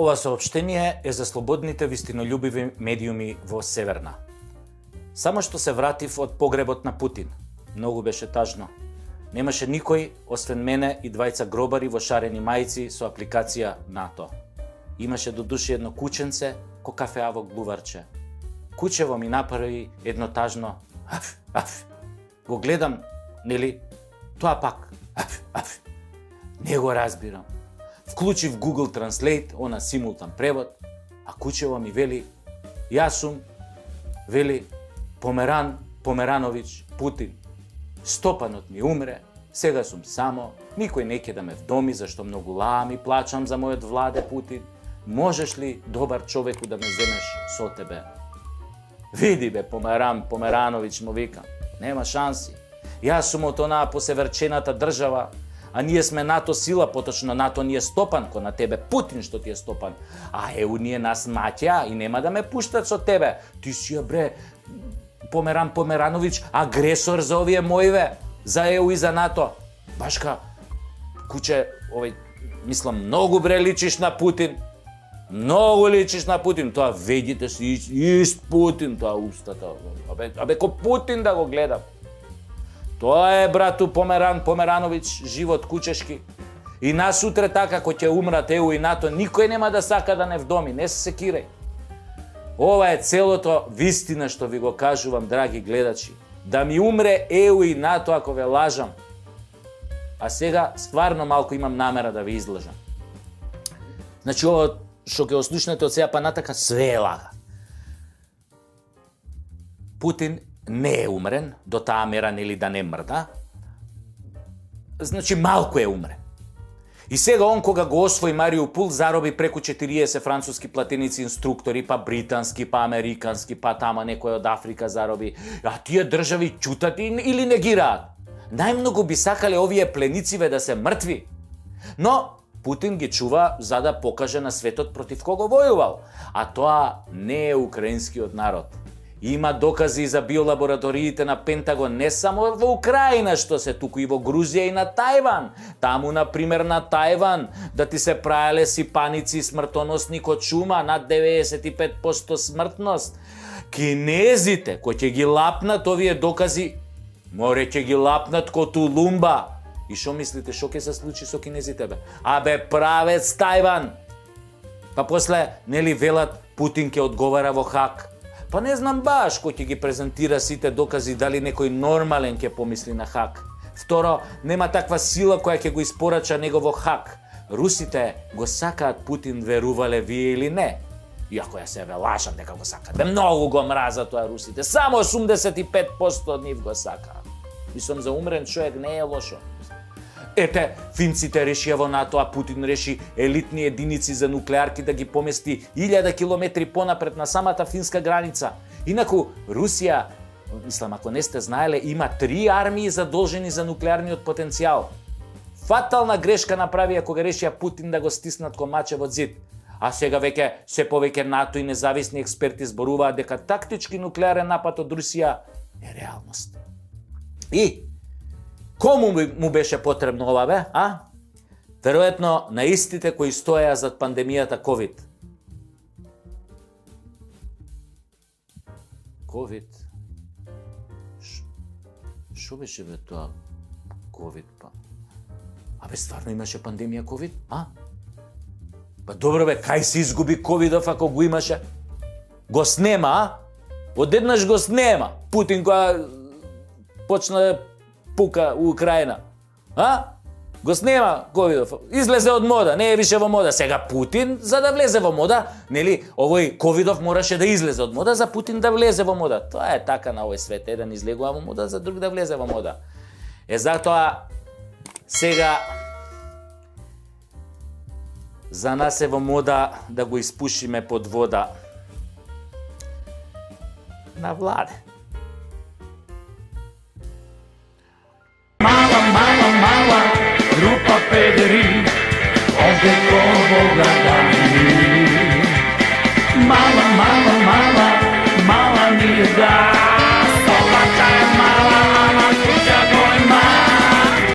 Ова соопштение е за слободните вистинолюбиви медиуми во Северна. Само што се вратив од погребот на Путин. Многу беше тажно. Немаше никој, освен мене и двајца гробари во шарени мајци со апликација НАТО. Имаше до души едно кученце, ко кафеаво глуварче. Кучево ми направи едно тажно аф, аф. Го гледам, нели, тоа пак аф, аф. Не го разбирам. Вклучив Google Translate, она симултан превод, а кучево ми вели, јас сум, вели, Померановиќ, Путин. Стопанот ми умре, сега сум само, никој не ќе да ме вдоми, зашто многу лаам и плачам за мојот владе Путин. Можеш ли, добар човеку, да ме земеш со тебе? Види бе, Померановиќ, му викам, нема шанси. Јас сум од онаа посеверчената држава, а ние сме НАТО сила, поточно НАТО ни е стопан, ко на тебе Путин што ти е стопан. А ЕУ ние нас маќа и нема да ме пуштат со тебе. Ти си ја бре, Померановиќ, агресор за овие моиве, за ЕУ и за НАТО. Башка, куче, мислам, многу бре личиш на Путин. Многу личиш на Путин. Тоа ведите си ист Путин, тоа устата. Абе, ко Путин да го гледам. Тоа е, брату Померановиќ, живот кучешки. И нас утре така, кој ќе умрат ЕУ и НАТО, никој нема да сака да не вдоми, не се секирај. Ова е целото вистина што ви го кажувам, драги гледачи. Да ми умре ЕУ и НАТО ако ве лажам. А сега стварно малку имам намера да ви излажам. Значи, ова што ќе ослушнете од сега па натака, све е лага. Путин не е умрен, до таа мера нели да не мрда. Значи, малку е умрен. И сега он кога го освои Мариупол, зароби преку 40 француски платеници инструктори, па британски, па американски, па тама некој од Африка зароби. А тие држави чутат или негираат? Најмногу би сакале овие пленициве да се мртви. Но Путин ги чува за да покаже на светот против кого војувал. А тоа не е украинскиот народ. Има докази за биолабораториите на Пентагон не само во Украина, што се туку и во Грузија и на Тајван. Таму, например, на Тајван, да ти се праеле сипаници смртоносни ко чума, над 95% смртност. Кинезите, кои ќе ги лапнат овие докази, море ќе ги лапнат ко Тулумба. И шо мислите, шо ќе се случи со кинезите, бе? Абе, правец Тајван! Па после, нели велат, Путин ќе одговара во Хаг. Па не знам баш кој ќе ги презентира сите докази, дали некој нормален ќе помисли на Хаг. Второ, нема таква сила која ќе го испорача него во Хаг. Русите го сакаат Путин, верувале вие или не. Иако ја се лажам дека го сакаат. Бе, многу го мразат тоа русите. Само 85% од нив го сакаат. Мислам, за умрен човек не е лошо. Ете, финците решија во НАТО, а Путин реши елитни единици за нуклеарки да ги помести 1000 километри понапред на самата финска граница. Инаку, Русија, мислам, ако не сте знаеле, има 3 армии задолжени за нуклеарниот потенцијал. Фатална грешка направија кога решија Путин да го стиснат ко маче во зид. А сега веќе се повеќе НАТО и независни експерти зборуваат дека тактички нуклеарен напад од Русија е реалност. И кому му беше потребно ова, бе, а? Веројатно на истите кои стоеа зад пандемијата COVID. COVID? Шо беше, бе, тоа COVID, па? Абе, стварно имаше пандемија COVID, а? Па добро, бе, кај се изгуби COVID-ов ако го имаше? Го снема, а? Одеднаш го снема. Путин кога почна да пука у Украина. А? Го снема ковидов. Излезе од мода, не е више во мода. Сега Путин, за да влезе во мода, нели, овој ковидов мораше да излезе од мода, за Путин да влезе во мода. Тоа е така на овој свет. Еден излегува во мода, за друг да влезе во мода. Затоа, сега, за нас е во мода да го испушиме под вода на Владе. Mala grupa pederi, ovdje ko Boga